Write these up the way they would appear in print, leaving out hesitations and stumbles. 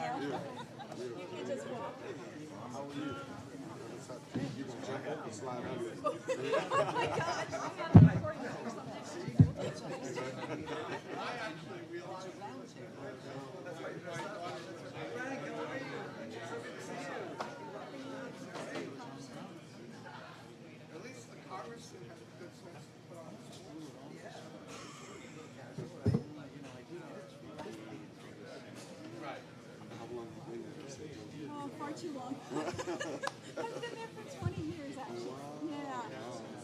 You can just walk. How are you? You gonna jump up and slide under? Oh my gosh. I have a recording or something. At least the congressman has a good sense to put on the school. Right. How long have you been there? Oh, far too long. I've been there for 20 years, actually. Yeah.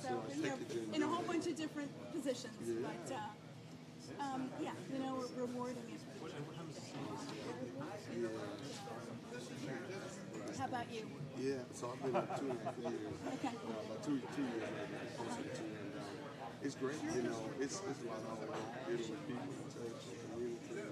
So, in a whole bunch of different positions. But, yeah, rewarding it. How about you? Yeah, so I've been there 2.5 years. Okay. About two years maybe, closer to 2. And it's great, it's a lot of dealing with people, church, community.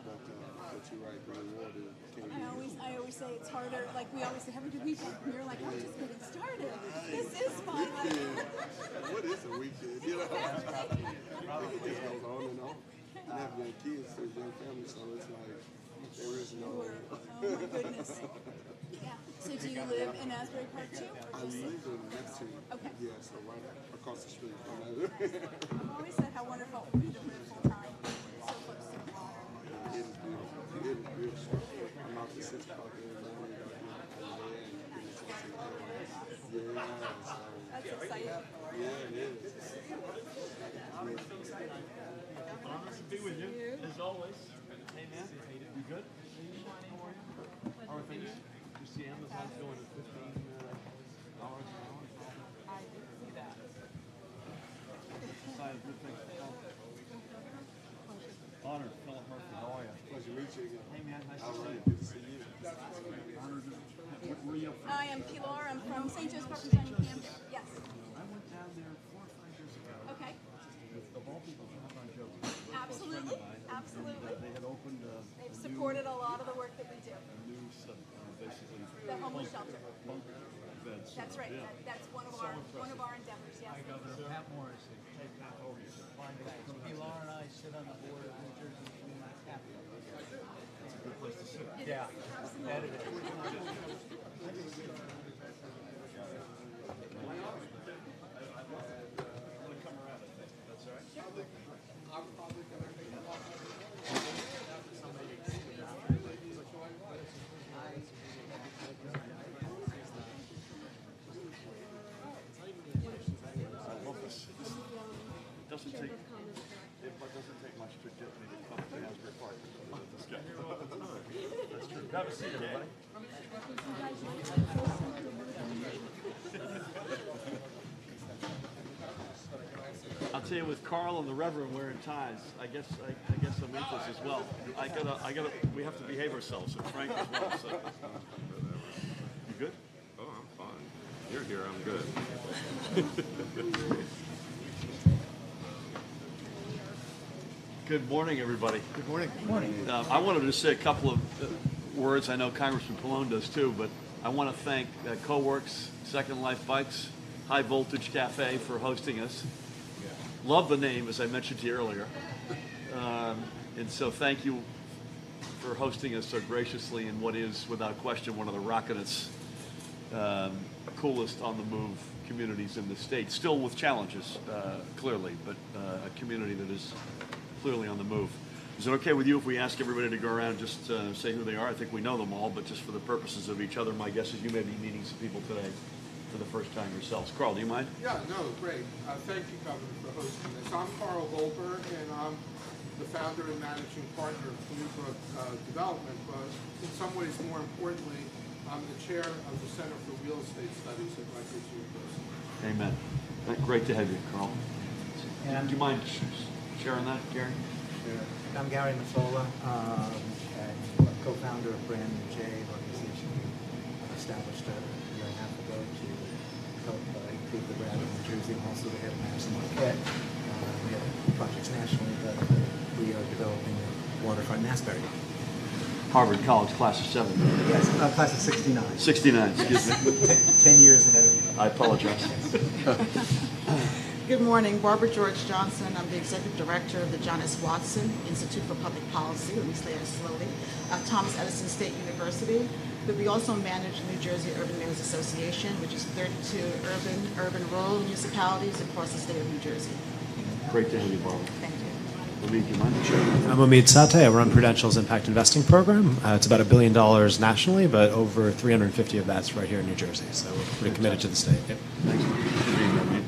But you're right, the reward is I always say it's harder. Like we always say, have a good weekend. And you're like, I'm just getting started. This is fun. What is a weekend? It just goes on and on. I have young kids, so young families, so it's like there is no. Oh my goodness. Yeah. So do you live in Asbury Park too? I live in next to you. Okay. Yeah, so right across the street from that. I've always said how wonderful it would be to live full time, so close to the water. It is beautiful. It is beautiful. I'm out to 6 o'clock every morning. That's exciting. Yeah, it is. Honor to be with you, as always. Hey, man. You good? How are things? You see Amazon's going at $15 an hour? I did see that. Sign of good things to come. Honor, Philip Murphy, how are you? Pleasure to meet you again. Hey, man, nice All to see right, you. good to see you. Where are you from? I am Pilar. I'm from St. Joe's representing Camden. Yes. I went down there 4 or 5 years ago. Okay. Of all people, on Joe. Absolutely. Absolutely. They had opened They've supported a lot of the work that we do. a new basically The homeless shelter. bunk beds. That's right. That's one of our endeavors. Yes. Pat Morrissey. Hey, Pat, how are you, sir? Pilar and I sit on the board of New Jersey Community Capital. It's a good place to sit. Yeah, that is. Doesn't take much to get me to come to Asbury Park. That's true. Have a seat, everybody. I'll tell you, with Carl and the Reverend wearing ties, I guess I'm interested as well. We have to behave ourselves, and Frank as well. So. You good? Oh, I'm fine. You're here, I'm good. Good morning, everybody. Good morning. Good morning. I wanted to say a couple of words. I know Congressman Pallone does too, but I want to thank CoWorks, Second Life Bikes, High Voltage Cafe for hosting us. Love the name, as I mentioned to you earlier. And so thank you for hosting us so graciously in what is, without question, one of the rockettest, coolest on-the-move communities in the state. Still with challenges, clearly, but a community that is clearly on the move. Is it okay with you if we ask everybody to go around and just say who they are? I think we know them all, but just for the purposes of each other, my guess is you may be meeting some people today for the first time yourselves. Carl, do you mind? Yeah, no, great. Thank you, Governor, for hosting this. I'm Carl Goldberg, and I'm the founder and managing partner of Newbrook Development, but in some ways, more importantly, I'm the chair of the Center for Real Estate Studies at Rutgers University. Amen. Great to have you, Carl. And Do you mind sharing that, Gary? I'm Gary Mazzola, and co-founder of Brand New J, an organization we established a year and a half ago to help improve the brand of New Jersey, and also to have Mass Marquette. We have projects nationally, but we are developing the waterfront in Asbury. Harvard College, class of 7. Yes, class of 69. 69, excuse me. 10 years ahead of you. I apologize. Good morning, Barbara George Johnson. I'm the Executive Director of the John S. Watson Institute for Public Policy, let me say that slowly, Thomas Edison State University. But we also manage New Jersey Urban Mayors Association, which is 32 urban rural municipalities across the state of New Jersey. Great to have you, Barbara. Thank you. Omid, do you mind? Sure. I'm Omid Sateh. I run Prudential's Impact Investing Program. It's about $1 billion nationally, but over 350 of that's right here in New Jersey. So we're pretty committed to the state. Yep. Thanks for being here, Omid.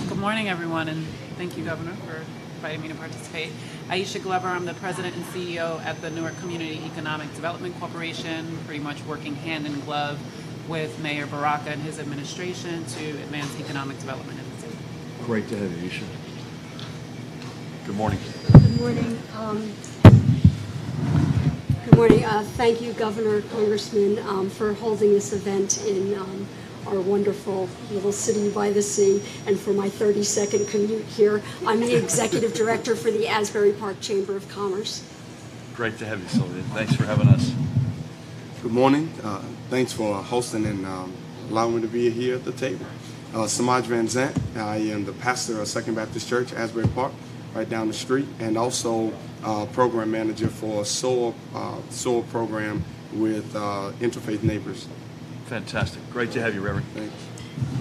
Good morning, everyone, and thank you, Governor, for inviting me to participate. Aisha Glover, I'm the President and CEO at the Newark Community Economic Development Corporation, pretty much working hand in glove with Mayor Baraka and his administration to advance economic development in the city. Great to have you, Aisha. Good morning. Good morning. Good morning. Thank you, Governor, Congressman, for holding this event in our wonderful little city by the sea, and for my 30-second commute here. I'm the Executive Director for the Asbury Park Chamber of Commerce. Great to have you, Sylvia. Thanks for having us. Good morning. Thanks for hosting and allowing me to be here at the table. Samaj Van Zant. I am the pastor of Second Baptist Church, Asbury Park, right down the street, and also program manager for a soil program with Interfaith Neighbors. Fantastic. Great to have you, Reverend. Thanks.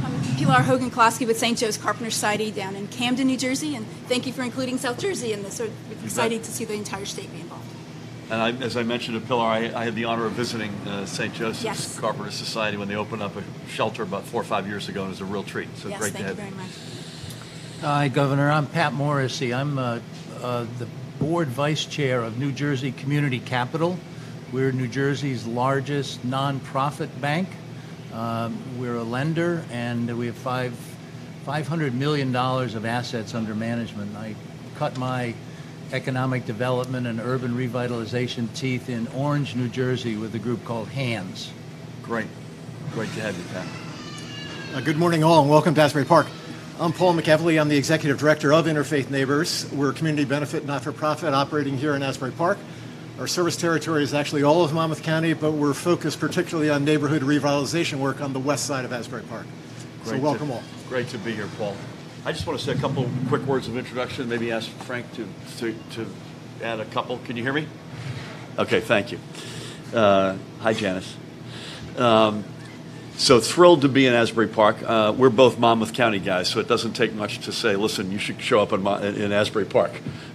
I'm Pilar Hogan-Klosky with St. Joe's Carpenter Society down in Camden, New Jersey, and thank you for including South Jersey in this. We're excited to see the entire state be involved. And as I mentioned to Pilar, I had the honor of visiting St. Joseph's Carpenter Society when they opened up a shelter about 4 or 5 years ago, and it was a real treat. So yes, great to have you. Thank you very much. Hi, Governor. I'm Pat Morrissey. I'm the board vice chair of New Jersey Community Capital. We're New Jersey's largest nonprofit bank. We're a lender, and we have $500 million of assets under management. I cut my economic development and urban revitalization teeth in Orange, New Jersey, with a group called HANDS. Great. Great to have you, Pat. Good morning, all, and welcome to Asbury Park. I'm Paul McEvely. I'm the Executive Director of Interfaith Neighbors. We're a community benefit, not-for-profit, operating here in Asbury Park. Our service territory is actually all of Monmouth County, but we're focused particularly on neighborhood revitalization work on the west side of Asbury Park. So welcome all. Great to be here, Paul. I just want to say a couple quick words of introduction, maybe ask Frank to add a couple. Can you hear me? Okay, thank you. Hi, Janice. So thrilled to be in Asbury Park. We're both Monmouth County guys, so it doesn't take much to say, listen, you should show up in Asbury Park.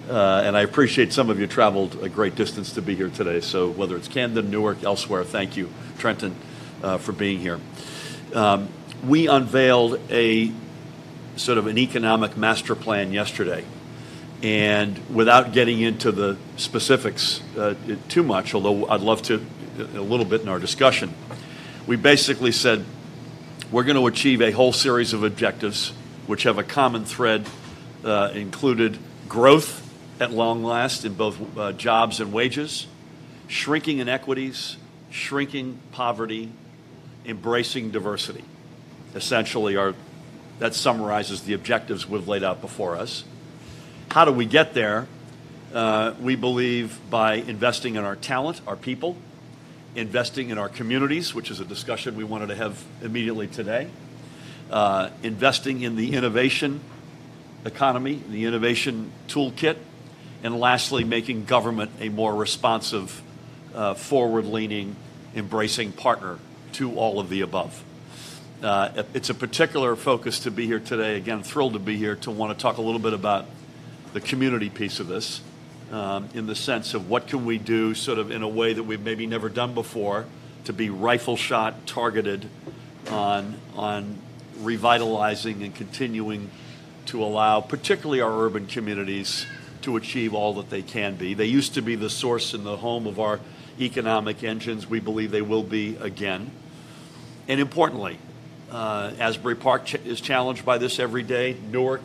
And I appreciate some of you traveled a great distance to be here today. So whether it's Camden, Newark, elsewhere, thank you, Trenton, for being here. We unveiled a sort of an economic master plan yesterday. And without getting into the specifics too much, although I'd love to a little bit in our discussion, we basically said we're going to achieve a whole series of objectives which have a common thread, included growth at long last in both jobs and wages, shrinking inequities, shrinking poverty, embracing diversity. Essentially, that summarizes the objectives we've laid out before us. How do we get there? We believe by investing in our talent, our people, investing in our communities, which is a discussion we wanted to have immediately today, investing in the innovation economy, the innovation toolkit, and lastly, making government a more responsive, forward-leaning, embracing partner to all of the above. It's a particular focus to be here today. Again, thrilled to be here to want to talk a little bit about the community piece of this, in the sense of what can we do sort of in a way that we've maybe never done before to be rifle shot targeted on revitalizing and continuing to allow particularly our urban communities to achieve all that they can be. They used to be the source and the home of our economic engines. We believe they will be again. And importantly, Asbury Park is challenged by this every day. Newark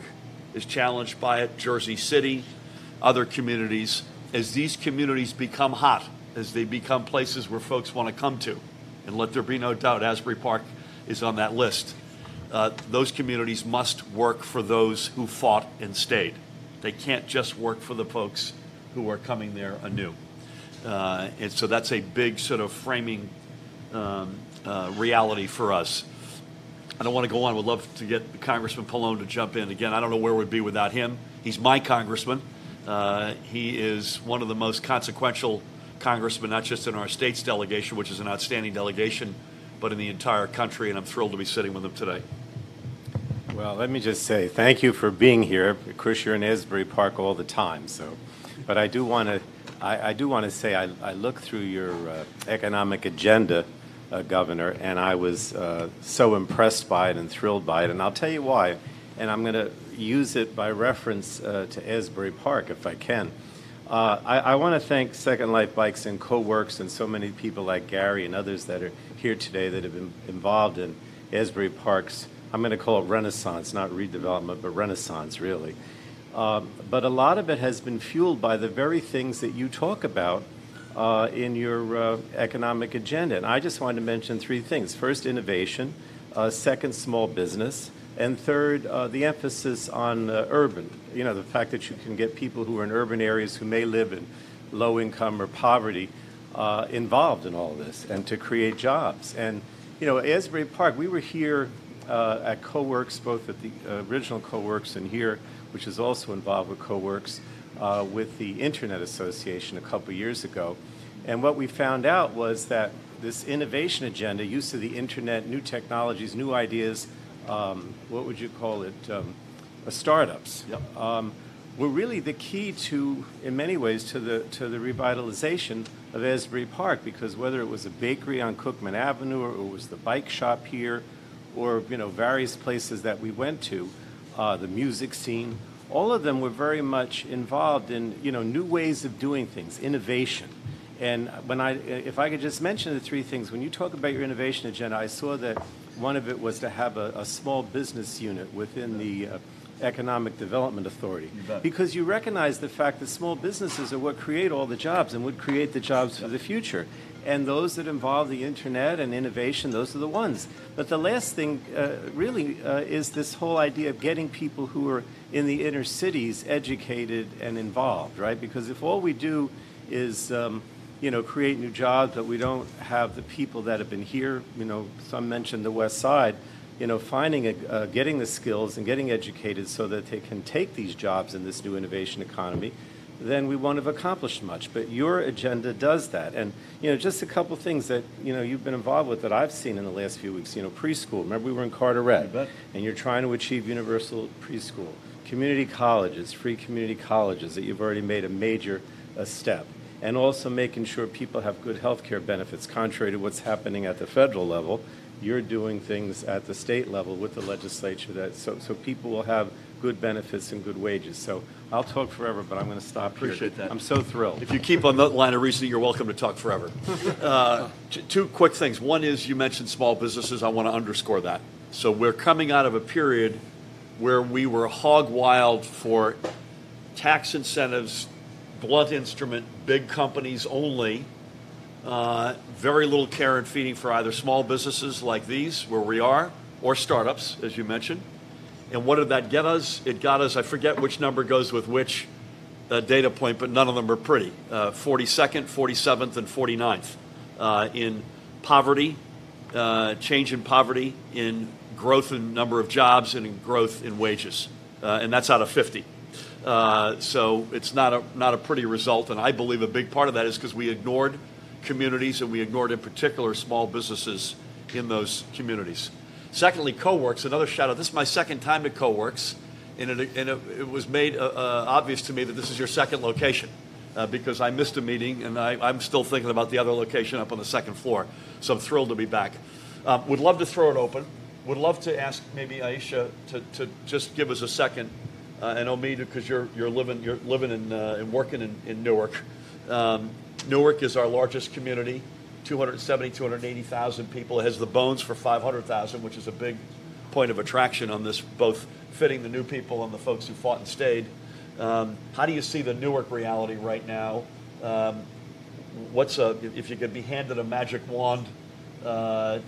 is challenged by it. Jersey City, other communities. As these communities become hot, as they become places where folks want to come to, and let there be no doubt Asbury Park is on that list, those communities must work for those who fought and stayed. They can't just work for the folks who are coming there anew. And so that's a big sort of framing reality for us. I don't want to go on. Would love to get Congressman Pallone to jump in. Again, I don't know where we'd be without him. He's my congressman. He is one of the most consequential congressmen, not just in our state's delegation, which is an outstanding delegation, but in the entire country, and I'm thrilled to be sitting with him today. Well, let me just say thank you for being here. Of course, you're in Asbury Park all the time, but I do want to say I looked through your economic agenda, Governor, and I was so impressed by it and thrilled by it, and I'll tell you why. And I'm going to use it by reference to Asbury Park, if I can. I want to thank Second Life Bikes and CoWorks and so many people like Gary and others that are here today that have been involved in Asbury Park's, I'm going to call it renaissance, not redevelopment, but renaissance, really. But a lot of it has been fueled by the very things that you talk about in your economic agenda. And I just wanted to mention three things. First, innovation. Second, small business. And third, the emphasis on urban. You know, the fact that you can get people who are in urban areas who may live in low income or poverty involved in all this and to create jobs. And, you know, Asbury Park, we were here at CoWorks, both at the original CoWorks and here, which is also involved with CoWorks, with the Internet Association a couple years ago. And what we found out was that this innovation agenda, use of the Internet, new technologies, new ideas, what would you call it, startups, yep. Were really the key to, in many ways, to the revitalization of Asbury Park, because whether it was a bakery on Cookman Avenue or it was the bike shop here or, you know, various places that we went to, the music scene, all of them were very much involved in, you know, new ways of doing things, innovation. And if I could just mention the three things, when you talk about your innovation agenda, I saw that one of it was to have a small business unit within the Economic Development Authority. Because you recognize the fact that small businesses are what create all the jobs and would create the jobs for the future. And those that involve the Internet and innovation, those are the ones. But the last thing really is this whole idea of getting people who are in the inner cities educated and involved, right? Because if all we do is you know, create new jobs, but we don't have the people that have been here, you know, some mentioned the West Side, you know, getting the skills and getting educated so that they can take these jobs in this new innovation economy, then we won't have accomplished much. But your agenda does that. And, you know, just a couple things that, you know, you've been involved with that I've seen in the last few weeks. You know, preschool. Remember we were in Carteret, and you're trying to achieve universal preschool. Community colleges, free community colleges, that you've already made a major step. And also making sure people have good health care benefits, contrary to what's happening at the federal level. You're doing things at the state level with the legislature that so people will have good benefits and good wages. So I'll talk forever, but I'm going to stop here. Appreciate that. I'm so thrilled. If you keep on that line of reasoning, you're welcome to talk forever. Two quick things. One is you mentioned small businesses. I want to underscore that. So we're coming out of a period where we were hog wild for tax incentives, blunt instrument, big companies only, very little care and feeding for either small businesses like these, where we are, or startups, as you mentioned. And what did that get us? It got us, I forget which number goes with which data point, but none of them are pretty. 42nd, 47th, and 49th in poverty, change in poverty, in growth in number of jobs, and in growth in wages. And that's out of 50. So it's not a pretty result, and I believe a big part of that is because we ignored communities, and we ignored in particular small businesses in those communities. Secondly, CoWorks, another shout out. This is my second time to CoWorks, and it was made obvious to me that this is your second location because I missed a meeting, and I'm still thinking about the other location up on the second floor. So I'm thrilled to be back. Would love to throw it open. Would love to ask maybe Aisha to just give us a second. And Omid, because you're living and working in Newark. Newark is our largest community, 280,000 people. It has the bones for 500,000, which is a big point of attraction on this, both fitting the new people and the folks who fought and stayed. How do you see the Newark reality right now? If you could be handed a magic wand to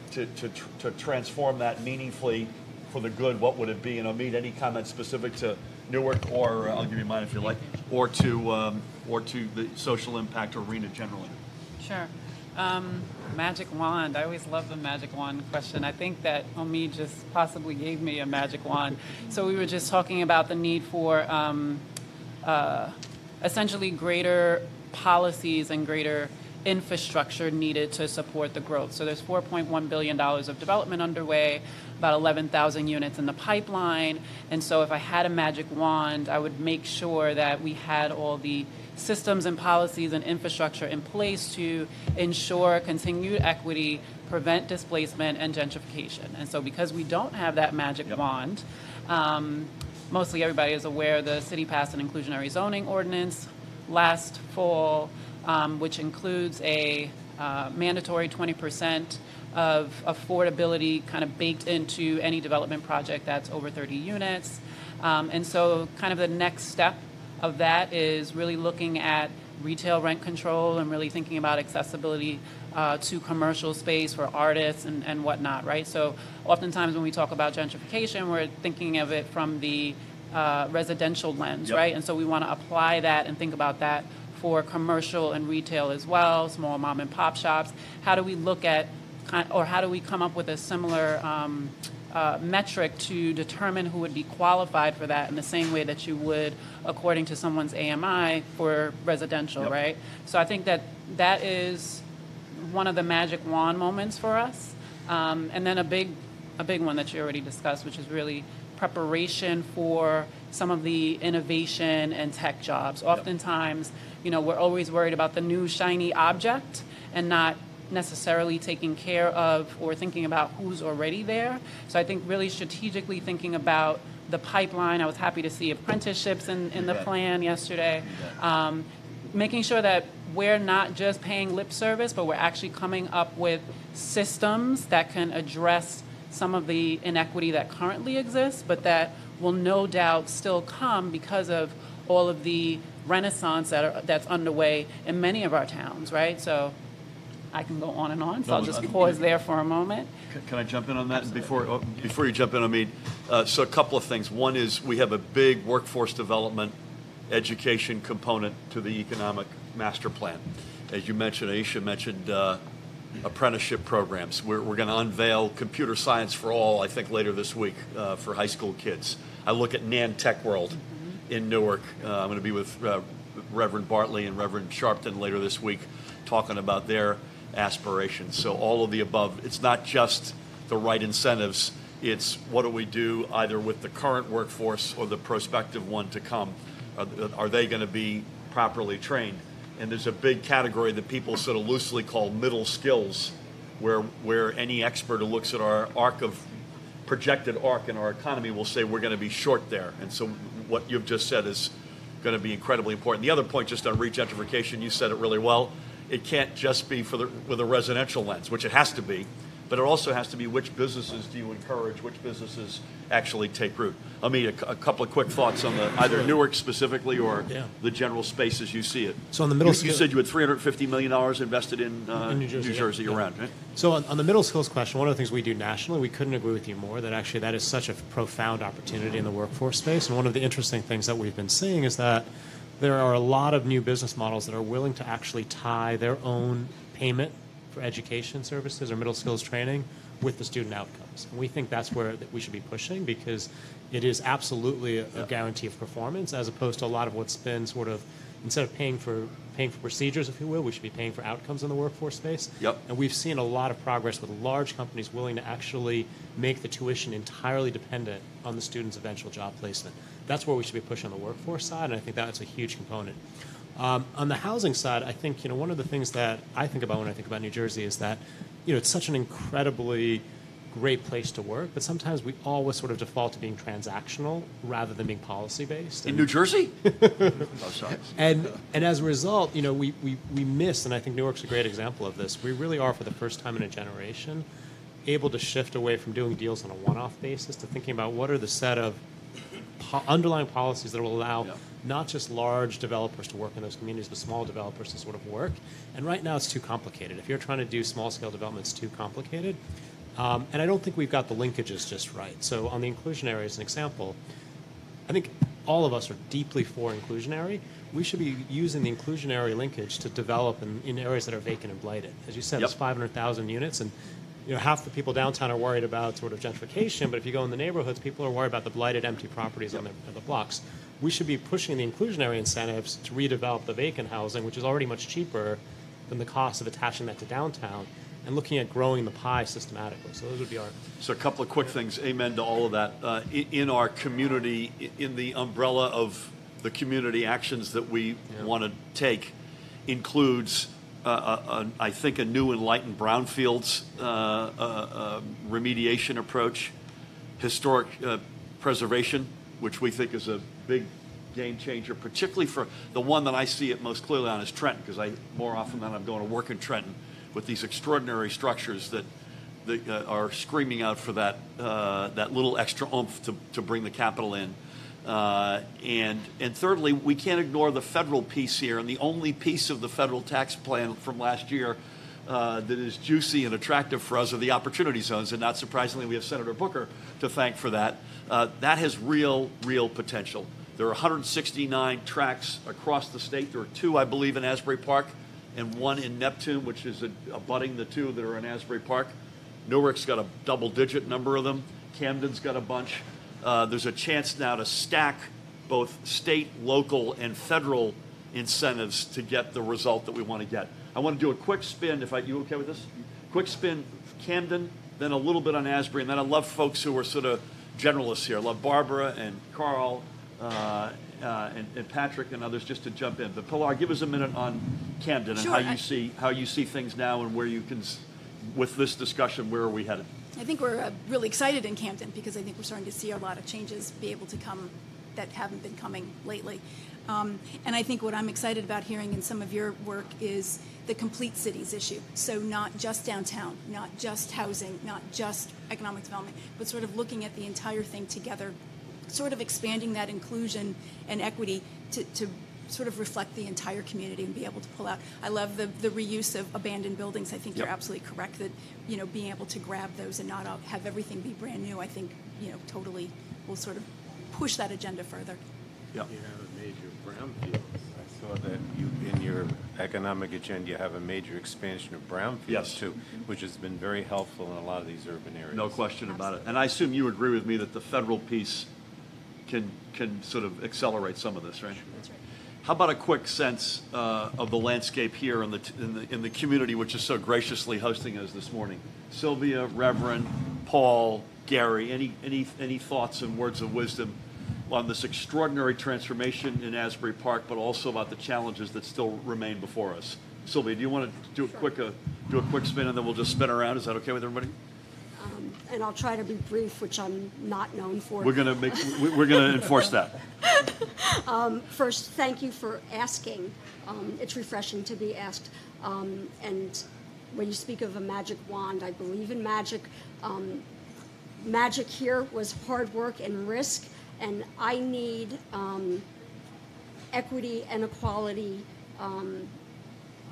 transform that meaningfully for the good, what would it be? And Omid, any comment specific to Newark, or I'll give you mine if you like, or to the social impact arena generally? Sure. Magic wand. I always love the magic wand question. I think that Omi just possibly gave me a magic wand. So we were just talking about the need for essentially greater policies and greater infrastructure needed to support the growth. So there's $4.1 billion of development underway, about 11,000 units in the pipeline. And so if I had a magic wand, I would make sure that we had all the systems and policies and infrastructure in place to ensure continued equity, prevent displacement, and gentrification. And so because we don't have that magic wand, mostly everybody is aware the city passed an inclusionary zoning ordinance last fall, which includes a mandatory 20% of affordability kind of baked into any development project that's over 30 units. And so kind of the next step of that is really looking at retail rent control and really thinking about accessibility to commercial space for artists and whatnot, right? So oftentimes when we talk about gentrification, we're thinking of it from the residential lens, right? And so we want to apply that and think about that for commercial and retail as well, small mom and pop shops. How do we look at, or how do we come up with a similar metric to determine who would be qualified for that in the same way that you would according to someone's AMI for residential, right? So I think that that is one of the magic wand moments for us. And then a big one that you already discussed, which is really preparation for some of the innovation and tech jobs. Oftentimes, you know, we're always worried about the new shiny object and not necessarily taking care of or thinking about who's already there. So I think really strategically thinking about the pipeline. I was happy to see apprenticeships in the plan yesterday. Making sure that we're not just paying lip service, but we're actually coming up with systems that can address some of the inequity that currently exists, but that will no doubt still come because of all of the renaissance that's underway in many of our towns, right? So I can go on and on, so I'll just pause there for a moment. Can I jump in on that? Before you jump in on me, so a couple of things. One is we have a big workforce development education component to the economic master plan. As you mentioned, Aisha mentioned apprenticeship programs. We're going to unveil computer science for all, I think, later this week for high school kids. I look at Nan Tech World in Newark. I'm going to be with Reverend Bartley and Reverend Sharpton later this week talking about their aspirations. So all of the above. It's not just the right incentives. It's what do we do either with the current workforce or the prospective one to come. Are they going to be properly trained? And there's a big category that people sort of loosely call middle skills, where any expert who looks at our projected arc in our economy will say we're going to be short there. And so what you've just said is going to be incredibly important. The other point, just on regentrification, you said it really well. It can't just be with a residential lens, which it has to be, but it also has to be which businesses do you encourage, which businesses actually take root. I mean, a couple of quick thoughts on either Newark specifically or the general space as you see it. So on the middle you said you had $350 million invested in New Jersey around, right? So on the middle skills question, one of the things we do nationally, we couldn't agree with you more that actually that is such a profound opportunity in the workforce space. And one of the interesting things that we've been seeing is that there are a lot of new business models that are willing to actually tie their own payment for education services or middle skills training with the student outcomes. And we think that's where we should be pushing because it is absolutely a guarantee of performance as opposed to a lot of what's been sort of, instead of paying for procedures, if you will, we should be paying for outcomes in the workforce space. And we've seen a lot of progress with large companies willing to actually make the tuition entirely dependent on the student's eventual job placement. That's where we should be pushing on the workforce side, and I think that's a huge component. On the housing side, I think one of the things that I think about when I think about New Jersey is that it's such an incredibly great place to work, but sometimes we always sort of default to being transactional rather than being policy based. In New Jersey? Oh, sorry. And as a result, we miss, and I think Newark's a great example of this. We really are, for the first time in a generation, able to shift away from doing deals on a one-off basis to thinking about what are the set of underlying policies that will allow not just large developers to work in those communities, but small developers to sort of work. And right now it's too complicated. If you're trying to do small-scale development, it's too complicated. And I don't think we've got the linkages just right. So on the inclusionary, as an example, I think all of us are deeply for inclusionary, we should be using the inclusionary linkage to develop in areas that are vacant and blighted. As you said, Yep. there's 500,000 units, and half the people downtown are worried about sort of gentrification, but if you go in the neighborhoods, people are worried about the blighted, empty properties on the blocks. We should be pushing the inclusionary incentives to redevelop the vacant housing, which is already much cheaper than the cost of attaching that to downtown, and looking at growing the pie systematically. So those would be our... So a couple of quick things. Amen to all of that. In our community, in the umbrella of the community actions that we want to take, includes, I think, a new enlightened brownfields remediation approach, historic preservation, which we think is a big game changer, particularly for the one that I see it most clearly on is Trenton, because more often than I'm going to work in Trenton with these extraordinary structures that are screaming out for that little extra oomph to bring the capital in. And thirdly, we can't ignore the federal piece here, and the only piece of the federal tax plan from last year that is juicy and attractive for us are the opportunity zones, and not surprisingly, we have Senator Booker to thank for that. That has real potential. There are 169 tracks across the state. There are 2, I believe, in Asbury Park, and 1 in Neptune, which is abutting the 2 that are in Asbury Park. Newark's got a double-digit number of them. Camden's got a bunch. There's a chance now to stack both state, local, and federal incentives to get the result that we want to get. I want to do a quick spin. You okay with this? Quick spin, Camden, then a little bit on Asbury, and then I love folks who are sort of generalists here. I love Barbara and Carl and Patrick and others just to jump in. But Pilar, give us a minute on Camden and Sure, how you see things now and where you can, with this discussion, where are we headed? I think we're really excited in Camden because I think we're starting to see a lot of changes be able to come that haven't been coming lately. And I think what I'm excited about hearing in some of your work is the complete cities issue. So not just downtown, not just housing, not just economic development, but sort of looking at the entire thing together, sort of expanding that inclusion and equity to sort of reflect the entire community and be able to pull out. I love the reuse of abandoned buildings. I think you're absolutely correct that, being able to grab those and not have everything be brand new, I think, totally will sort of push that agenda further. Yeah. You have a major brownfields. I saw that in your economic agenda, you have a major expansion of brownfields too, which has been very helpful in a lot of these urban areas. No question about it. And I assume you agree with me that the federal piece can sort of accelerate some of this, right? That's right. How about a quick sense of the landscape here in the community, which is so graciously hosting us this morning? Sylvia, Reverend, Paul, Gary, any thoughts and words of wisdom on this extraordinary transformation in Asbury Park, but also about the challenges that still remain before us? Sylvia, do you want to do a quick spin, and then we'll just spin around? Is that okay with everybody? And I'll try to be brief, which I'm not known for. We're gonna enforce that. First, thank you for asking. It's refreshing to be asked. And when you speak of a magic wand, I believe in magic. Magic here was hard work and risk, and I need equity and equality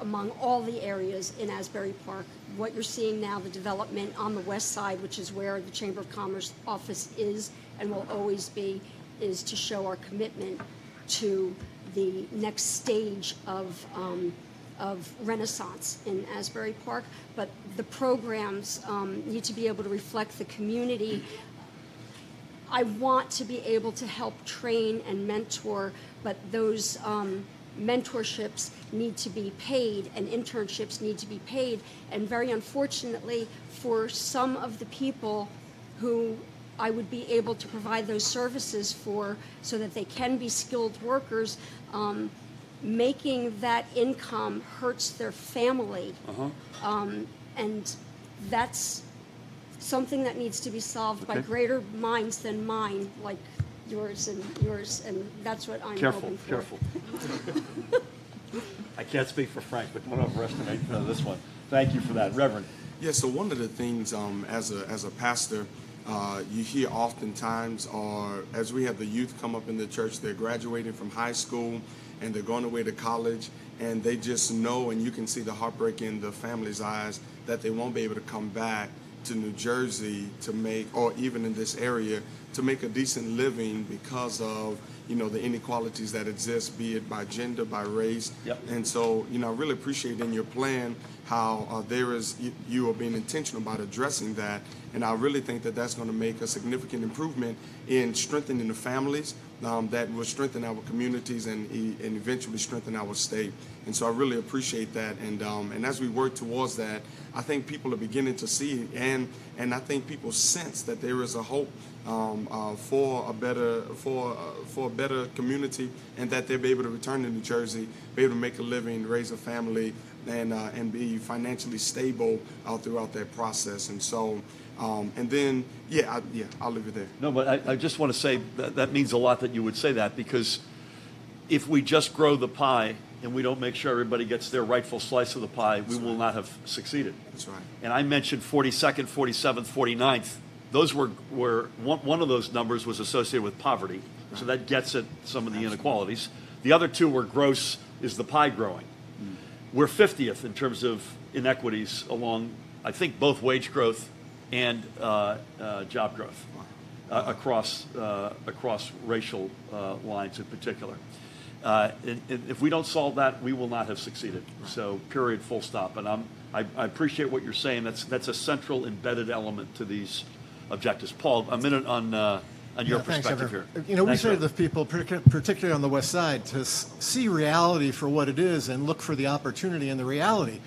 among all the areas in Asbury Park. What you're seeing now, the development on the west side, which is where the Chamber of Commerce office is and will always be, is to show our commitment to the next stage of renaissance in Asbury Park. But the programs need to be able to reflect the community. I want to be able to help train and mentor, but those mentorships need to be paid and internships need to be paid. And very unfortunately, for some of the people who I would be able to provide those services for so that they can be skilled workers, making that income hurts their family. And that's something that needs to be solved by greater minds than mine, like yours, and that's what I'm hoping for. Careful. I can't speak for Frank, but don't overestimate this one. Thank you for that. Reverend. Yeah, so one of the things as a pastor, you hear oftentimes, or as we have the youth come up in the church, they're graduating from high school and they're going away to college, and they just know, and you can see the heartbreak in the family's eyes, that they won't be able to come back to New Jersey to make, or even in this area, to make a decent living because of the inequalities that exist, be it by gender, by race. Yep. And so, I really appreciate in your plan how you are being intentional about addressing that. And I really think that that's going to make a significant improvement in strengthening the families that will strengthen our communities and eventually strengthen our state. And so I really appreciate that. And as we work towards that, I think people are beginning to see, and I think people sense that there is a hope for a better community, and that they'll be able to return to New Jersey, be able to make a living, raise a family, and be financially stable throughout that process. And so, and then, I'll leave it there. No, but I just want to say that means a lot that you would say that, because if we just grow the pie and we don't make sure everybody gets their rightful slice of the pie, we will not have succeeded. That's right. And I mentioned 42nd, 47th, 49th. Those were one of those numbers was associated with poverty, so that gets at some of the inequalities. The other two were gross, is the pie growing. We're 50th in terms of inequities along, I think, both wage growth and job growth across racial lines in particular. And if we don't solve that, we will not have succeeded. So, period, full stop. And I appreciate what you're saying. That's a central embedded element to these objectives. Paul, a minute on your perspective here. We say to the people, particularly on the West Side, to see reality for what it is and look for the opportunity in the reality.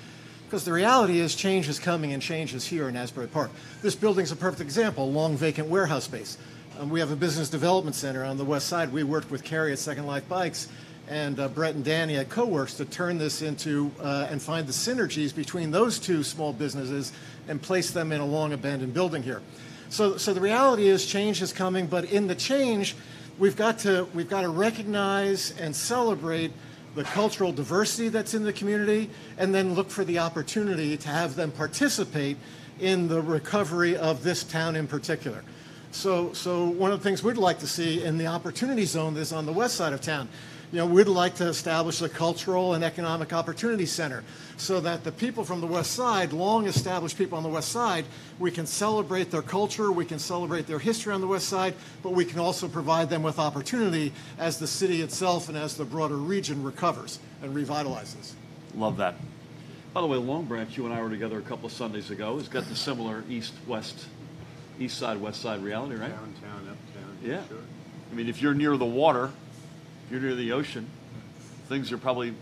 Because the reality is change is coming and change is here in Asbury Park. This building's a perfect example, long vacant warehouse space. We have a business development center on the West Side. We worked with Carrie at Second Life Bikes and Brett and Danny at CoWorks to turn this into and find the synergies between those two small businesses and place them in a long abandoned building here. So the reality is change is coming, but in the change, we've got to recognize and celebrate the cultural diversity that's in the community, and then look for the opportunity to have them participate in the recovery of this town in particular. So one of the things we'd like to see in the opportunity zone is on the west side of town. We'd like to establish a cultural and economic opportunity center so that the people from the west side, long established people on the west side, we can celebrate their culture, we can celebrate their history on the west side, but we can also provide them with opportunity as the city itself and as the broader region recovers and revitalizes. Love that. By the way, Long Branch, you and I were together a couple of Sundays ago. It's got the similar east side, west side reality, right? Downtown, uptown. Yeah. Sure. I mean, if you're near the water, if you're near the ocean, things are probably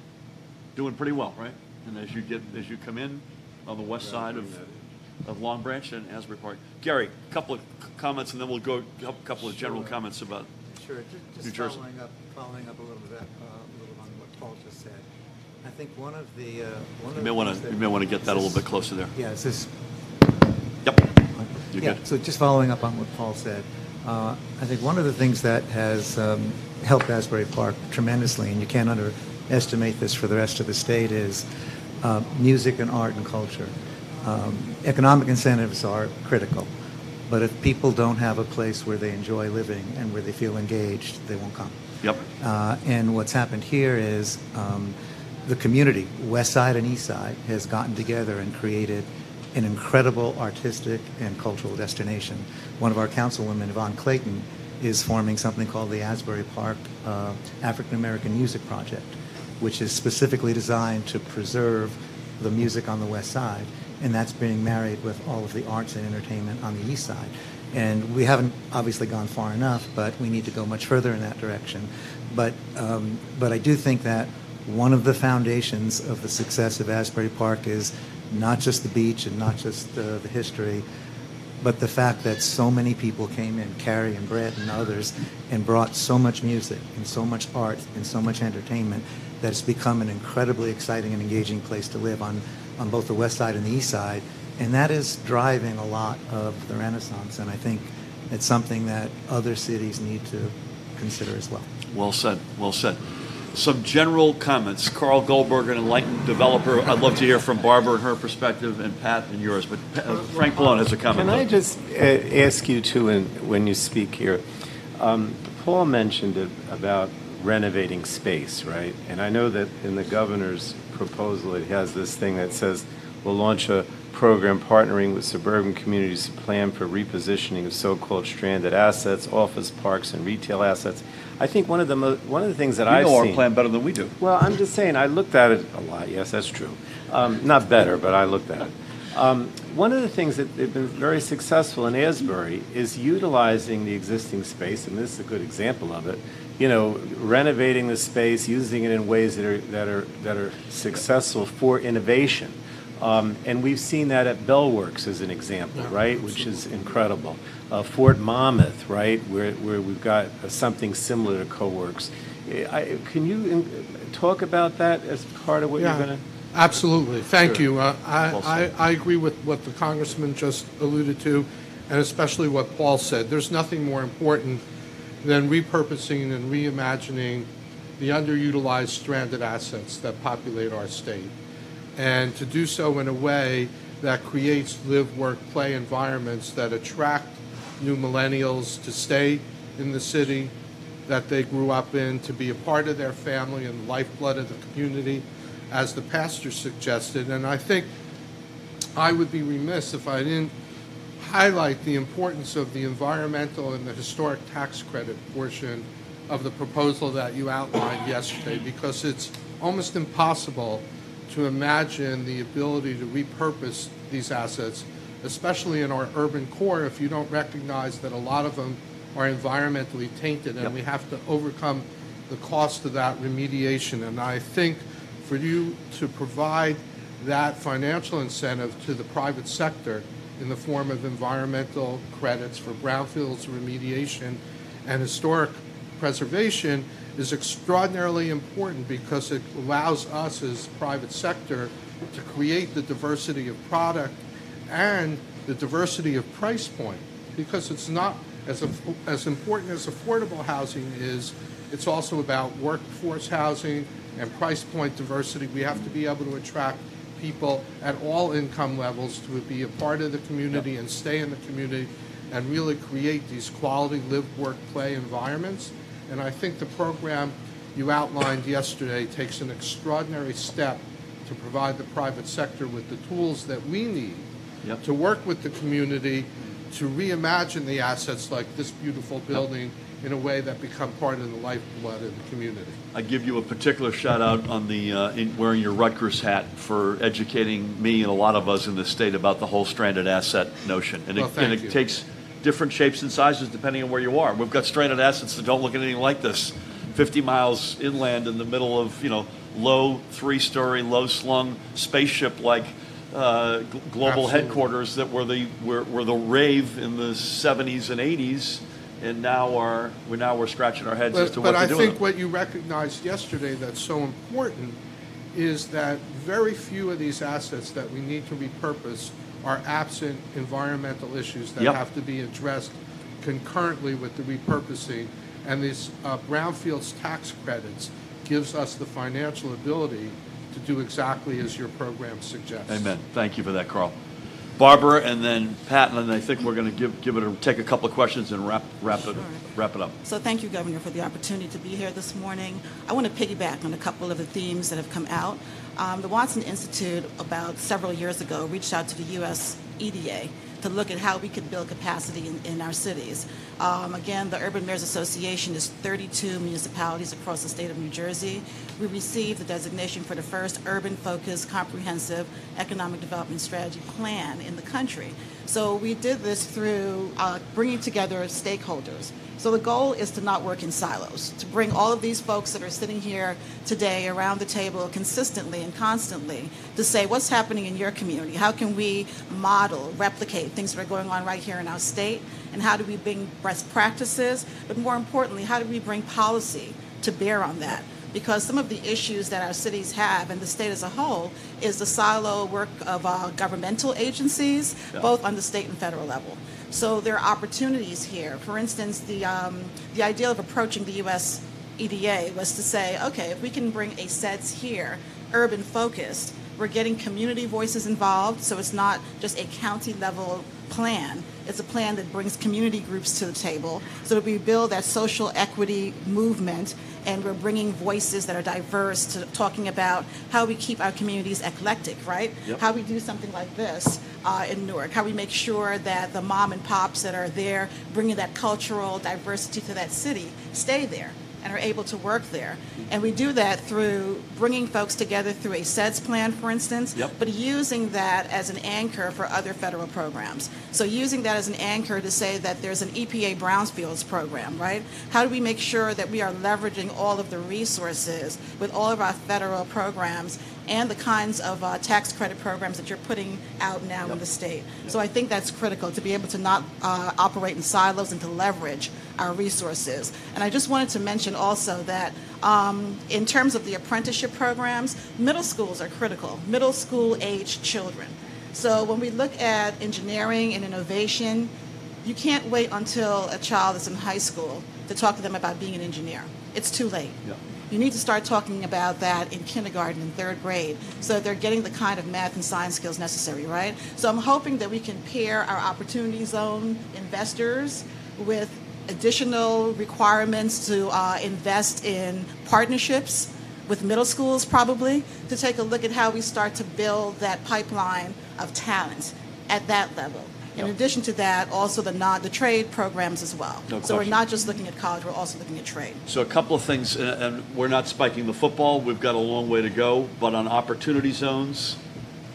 doing pretty well, right? And as you come in on the west side of Long Branch and Asbury Park. Gary, a couple of comments, and then we'll go a couple of general comments about New Jersey. Following up a little bit on what Paul just said. I think one of the You may want to get that a little bit closer there. Yeah, is this? Yep. You're good. So just following up on what Paul said, I think one of the things that has helped Asbury Park tremendously, and you can't underestimate this for the rest of the state, is music and art and culture. Economic incentives are critical, but if people don't have a place where they enjoy living and where they feel engaged, they won't come. Yep. And what's happened here is the community, West Side and East Side, has gotten together and created an incredible artistic and cultural destination. One of our councilwomen, Yvonne Clayton, is forming something called the Asbury Park African American Music Project, which is specifically designed to preserve the music on the West Side, and that's being married with all of the arts and entertainment on the East Side. And we haven't obviously gone far enough, but we need to go much further in that direction. But I do think that one of the foundations of the success of Asbury Park is not just the beach and not just the history, but the fact that so many people came in, Carrie and Brett and others, and brought so much music and so much art and so much entertainment that it's become an incredibly exciting and engaging place to live on both the West Side and the East Side. And that is driving a lot of the Renaissance, and I think it's something that other cities need to consider as well. Well said, well said. Some general comments. Carl Goldberg, an enlightened developer. I'd love to hear from Barbara and her perspective, and Pat and yours. But Frank Pallone has a comment. Can I just ask you too, when you speak here, Paul mentioned it about renovating space, right? And I know that in the governor's proposal, it has this thing that says we'll launch a program partnering with suburban communities to plan for repositioning of so-called stranded assets, office parks, and retail assets. I think one of the things that You I've know our seen. plan better than we do. Well, I'm just saying, I looked at it a lot. Yes, that's true. Not better, but I looked at it. One of the things that they've been very successful in Asbury is utilizing the existing space, and this is a good example of it. You know, renovating the space, using it in ways that are successful for innovation. And we've seen that at Bellworks as an example, right, which is incredible. Fort Monmouth, right, where we've got something similar to CoWorks. Can you talk about that as part of what you're going to? Absolutely. Thank you. Well I agree with what the Congressman just alluded to, and especially what Paul said. There's nothing more important than repurposing and reimagining the underutilized stranded assets that populate our state, and to do so in a way that creates live, work, play environments that attract new millennials to stay in the city that they grew up in, to be a part of their family and the lifeblood of the community, as the pastor suggested. And I think I would be remiss if I didn't highlight the importance of the environmental and the historic tax credit portion of the proposal that you outlined yesterday, because it's almost impossible to imagine the ability to repurpose these assets, especially in our urban core, if you don't recognize that a lot of them are environmentally tainted, and we have to overcome the cost of that remediation. And I think for you to provide that financial incentive to the private sector in the form of environmental credits for brownfields remediation and historic preservation is extraordinarily important, because it allows us as private sector to create the diversity of product and the diversity of price point, because it's not as important as affordable housing is. It's also about workforce housing and price point diversity. We have to be able to attract people at all income levels to be a part of the community and stay in the community and really create these quality live, work, play environments. And I think the program you outlined yesterday takes an extraordinary step to provide the private sector with the tools that we need to work with the community to reimagine the assets like this beautiful building in a way that become part of the lifeblood of the community. I give you a particular shout out on the wearing your Rutgers hat for educating me and a lot of us in the state about the whole stranded asset notion. And it takes different shapes and sizes depending on where you are. We've got stranded assets that don't look anything like this. 50 miles inland in the middle of, low 3-story, low slung spaceship like global headquarters that were the rave in the 70s and 80s. And now we're scratching our heads as to what to do with them. But I think what you recognized yesterday that's so important is that very few of these assets that we need to repurpose are absent environmental issues that have to be addressed concurrently with the repurposing. And these brownfields tax credits gives us the financial ability to do exactly as your program suggests. Amen. Thank you for that, Carl. Barbara, and then Pat, and I think we're going to take a couple of questions and wrap it up. So thank you, Governor, for the opportunity to be here this morning. I want to piggyback on a couple of the themes that have come out. The Watson Institute, about several years ago, reached out to the U.S. EDA to look at how we could build capacity in our cities. Again, the Urban Mayors Association is 32 municipalities across the state of New Jersey. We received the designation for the first urban-focused, comprehensive economic development strategy plan in the country. So we did this through bringing together stakeholders. So the goal is to not work in silos, to bring all of these folks that are sitting here today around the table consistently and constantly to say, what's happening in your community? How can we model, replicate things that are going on right here in our state? And how do we bring best practices? But more importantly, how do we bring policy to bear on that? Because some of the issues that our cities have and the state as a whole is the silo work of governmental agencies, both on the state and federal level. So there are opportunities here. For instance, the idea of approaching the U.S. EDA was to say, okay, if we can bring a SEDS here, urban focused, we're getting community voices involved, so it's not just a county level plan. It's a plan that brings community groups to the table so that we build that social equity movement, and we're bringing voices that are diverse to talking about how we keep our communities eclectic, right? How we do something like this in Newark, how we make sure that the mom and pops that are there bringing that cultural diversity to that city stay there. and are able to work there. And we do that through bringing folks together through a SEDS plan, for instance, but using that as an anchor for other federal programs. So using that as an anchor to say that there's an EPA Brownfields program, right? How do we make sure that we are leveraging all of the resources with all of our federal programs and the kinds of tax credit programs that you're putting out now in the state? So I think that's critical, to be able to not operate in silos and to leverage our resources. And I just wanted to mention also that in terms of the apprenticeship programs, middle schools are critical, middle school age children. So when we look at engineering and innovation, you can't wait until a child is in high school to talk to them about being an engineer. It's too late. You need to start talking about that in kindergarten and third grade so that they're getting the kind of math and science skills necessary, right? So I'm hoping that we can pair our Opportunity Zone investors with additional requirements to invest in partnerships with middle schools, probably, to take a look at how we start to build that pipeline of talent at that level. In addition to that, also the trade programs as well. So we're not just looking at college, we're also looking at trade. So a couple of things, and we're not spiking the football. We've got a long way to go, but on opportunity zones,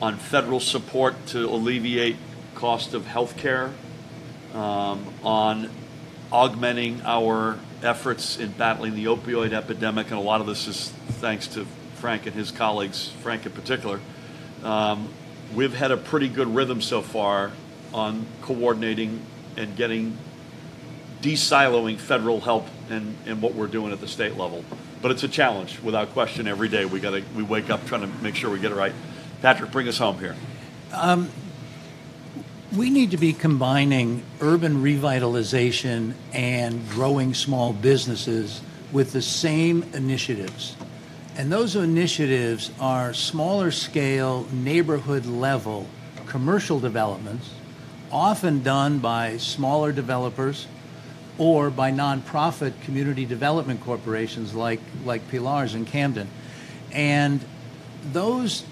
on federal support to alleviate cost of health care, on augmenting our efforts in battling the opioid epidemic, and a lot of this is thanks to Frank and his colleagues, Frank in particular. We've had a pretty good rhythm so far on coordinating and de-siloing federal help and what we're doing at the state level. But it's a challenge, without question, every day. We wake up trying to make sure we get it right. Patrick, bring us home here. We need to be combining urban revitalization and growing small businesses with the same initiatives. And those initiatives are smaller scale, neighborhood level commercial developments, often done by smaller developers or by nonprofit community development corporations like Pilar's in Camden. And those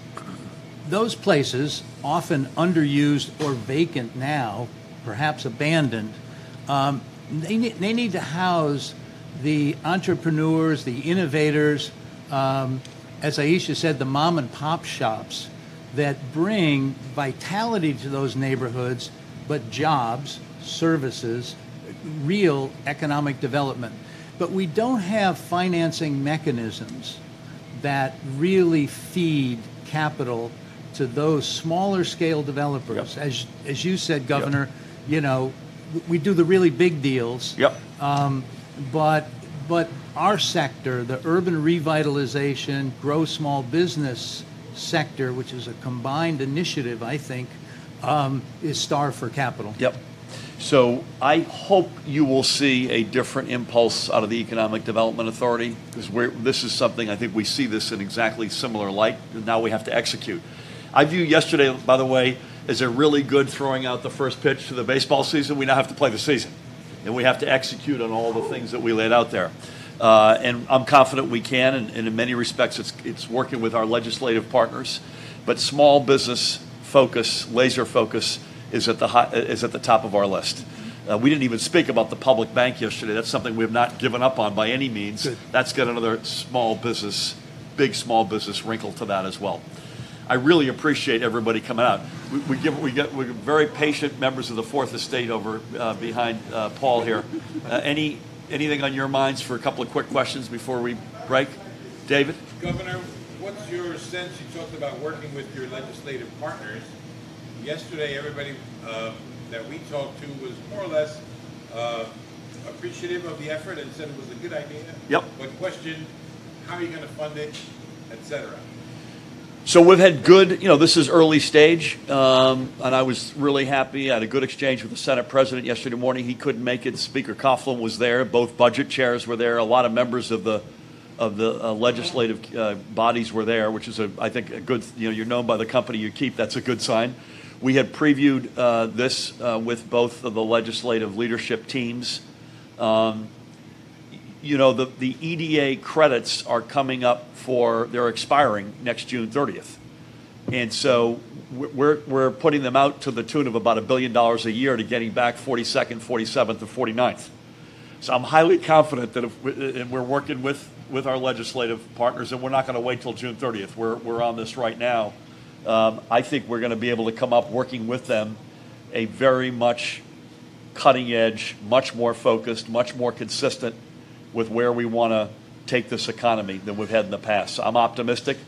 places, often underused or vacant now, perhaps abandoned, they need to house the entrepreneurs, the innovators, as Aisha said, the mom and pop shops that bring vitality to those neighborhoods, but jobs, services, real economic development. But we don't have financing mechanisms that really feed capital to those smaller scale developers. As you said, Governor, you know, we do the really big deals. But our sector, the urban revitalization, grow small business sector, which is a combined initiative, I think, is starved for capital. So I hope you will see a different impulse out of the Economic Development Authority, because this is something, I think we see this in exactly similar light, and now we have to execute. I view yesterday, by the way, as a really good throwing out the first pitch to the baseball season. We now have to play the season, and we have to execute on all the things that we laid out there. And I'm confident we can, and in many respects it's working with our legislative partners. But small business focus, laser focus, is at the top of our list. We didn't even speak about the public bank yesterday. That's something we have not given up on by any means. That's got another big small business wrinkle to that as well. I really appreciate everybody coming out. We're very patient members of the Fourth Estate over behind Paul here. Anything on your minds for a couple of quick questions before we break? David? Governor, what's your sense? You talked about working with your legislative partners. Yesterday, everybody that we talked to was more or less appreciative of the effort and said it was a good idea. But questioned how are you going to fund it, etc. So we've had good, this is early stage, and I was really happy. I had a good exchange with the Senate President yesterday morning. He couldn't make it. Speaker Coughlin was there. Both budget chairs were there. A lot of members of the legislative bodies were there, which is, I think, a good, you're known by the company you keep. That's a good sign. We had previewed this with both of the legislative leadership teams. The EDA credits are coming up they're expiring next June 30th. And so we're putting them out to the tune of about $1 billion a year to getting back 42nd, 47th, and 49th. So I'm highly confident that and we're working with our legislative partners, and we're not going to wait till June 30th. We're on this right now. I think we're going to be able to come up, working with them, a very much cutting edge, much more focused, much more consistent with where we want to take this economy than we've had in the past. So I'm optimistic.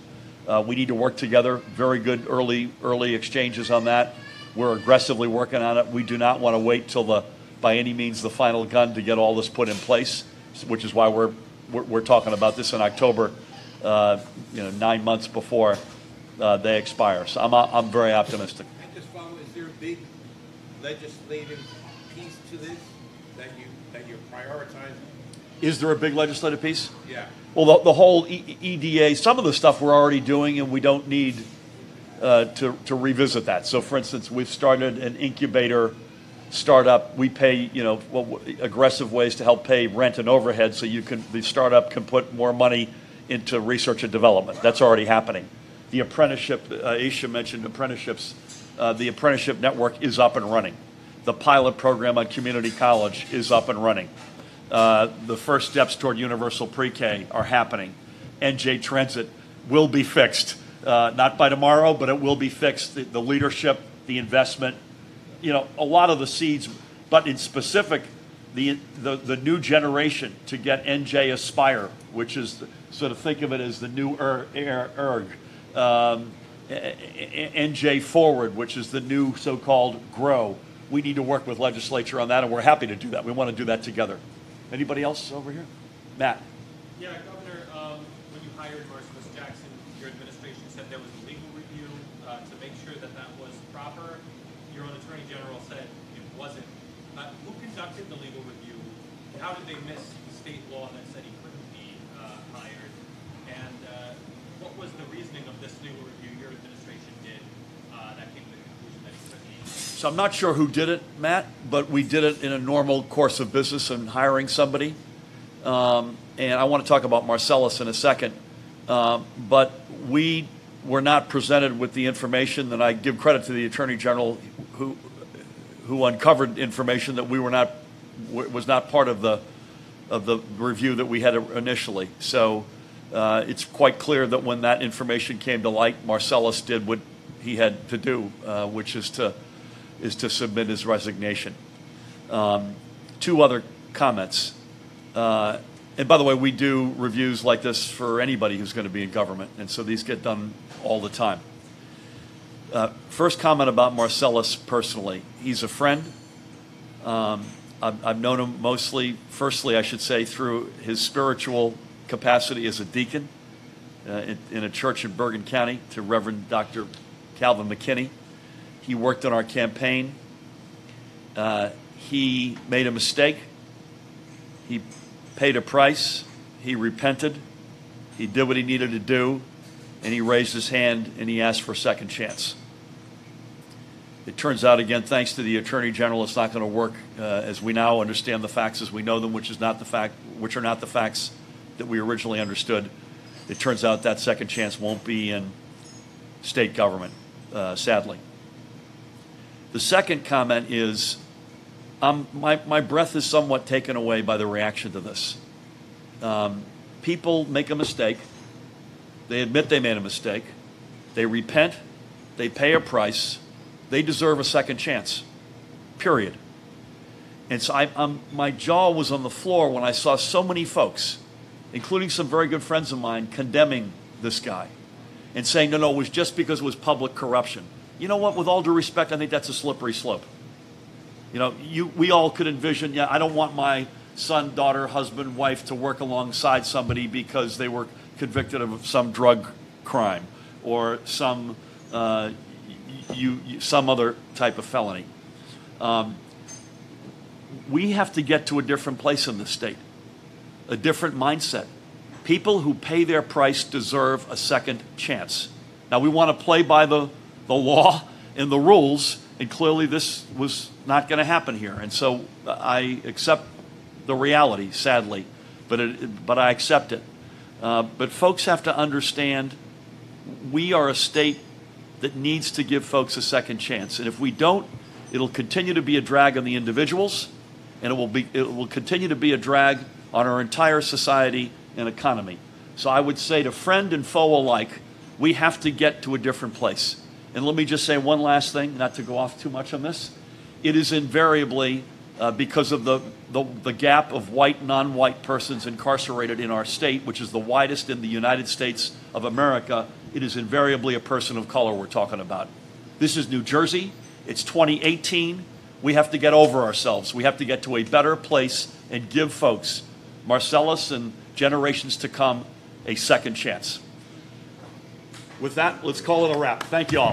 We need to work together. Very good early exchanges on that. We're aggressively working on it. We do not want to wait till by any means the final gun to get all this put in place, which is why we're talking about this in October, 9 months before they expire. So I'm very optimistic. I just follow. Is there a big legislative piece to this that you're prioritizing? Is there a big legislative piece? Yeah. Well, the whole EDA, some of the stuff we're already doing, and we don't need to revisit that. So, for instance, we've started an incubator startup. We pay, aggressive ways to help pay rent and overhead, so the startup can put more money into research and development. That's already happening. The apprenticeship, Aisha mentioned apprenticeships. The apprenticeship network is up and running. The pilot program on community college is up and running. The first steps toward universal pre-K are happening. NJ Transit will be fixed, not by tomorrow, but it will be fixed. The leadership, the investment, a lot of the seeds, but in specific, the new generation to get NJ Aspire, which is sort of think of it as the new ERG. NJ Forward, which is the new so-called GROW. We need to work with legislature on that, and we're happy to do that. We want to do that together. Anybody else over here? Matt. Yeah, Governor, when you hired Marcellus Jackson, your administration said there was a legal review to make sure that was proper. Your own Attorney General said it wasn't. Who conducted the legal review? How did they miss state law that said he couldn't be hired? And what was the reasoning of this legal review your administration did that came to the conclusion that he couldn't be? So I'm not sure who did it, Matt, but we did it in a normal course of business and hiring somebody. And I want to talk about Marcellus in a second. But we were not presented with the information that I give credit to the Attorney General who uncovered information that was not part of the review that we had initially. So it's quite clear that when that information came to light, Marcellus did what he had to do, which is to submit his resignation. Two other comments. And by the way, we do reviews like this for anybody who's going to be in government, and so these get done all the time. First comment about Marcellus personally. He's a friend. I've known him mostly, firstly, I should say, through his spiritual capacity as a deacon in a church in Bergen County to Reverend Dr. Calvin McKinney. He worked on our campaign. He made a mistake. He paid a price. He repented. He did what he needed to do, and he raised his hand and he asked for a second chance. It turns out, again, thanks to the Attorney General, it's not going to work as we now understand the facts as we know them, which are not the facts that we originally understood. It turns out that second chance won't be in state government, sadly. The second comment is my breath is somewhat taken away by the reaction to this. People make a mistake. They admit they made a mistake. They repent. They pay a price. They deserve a second chance, period. And so my jaw was on the floor when I saw so many folks, including some very good friends of mine, condemning this guy and saying, no, it was just because it was public corruption. You know what? With all due respect, I think that's a slippery slope. We all could envision, I don't want my son, daughter, husband, wife to work alongside somebody because they were convicted of some drug crime or some other type of felony. We have to get to a different place in this state, a different mindset. People who pay their price deserve a second chance. Now, we want to play by the law and the rules, and clearly this was not going to happen here. And so I accept the reality, sadly, but I accept it. But folks have to understand we are a state that needs to give folks a second chance. And if we don't, it'll continue to be a drag on the individuals, and it will continue to be a drag on our entire society and economy. So I would say to friend and foe alike, we have to get to a different place. And let me just say one last thing, not to go off too much on this. It is invariably because of the gap of white, non-white persons incarcerated in our state, which is the widest in the United States of America, it is invariably a person of color we're talking about. This is New Jersey. It's 2018. We have to get over ourselves. We have to get to a better place and give folks, Marcellus and generations to come, a second chance. With that, let's call it a wrap. Thank you all.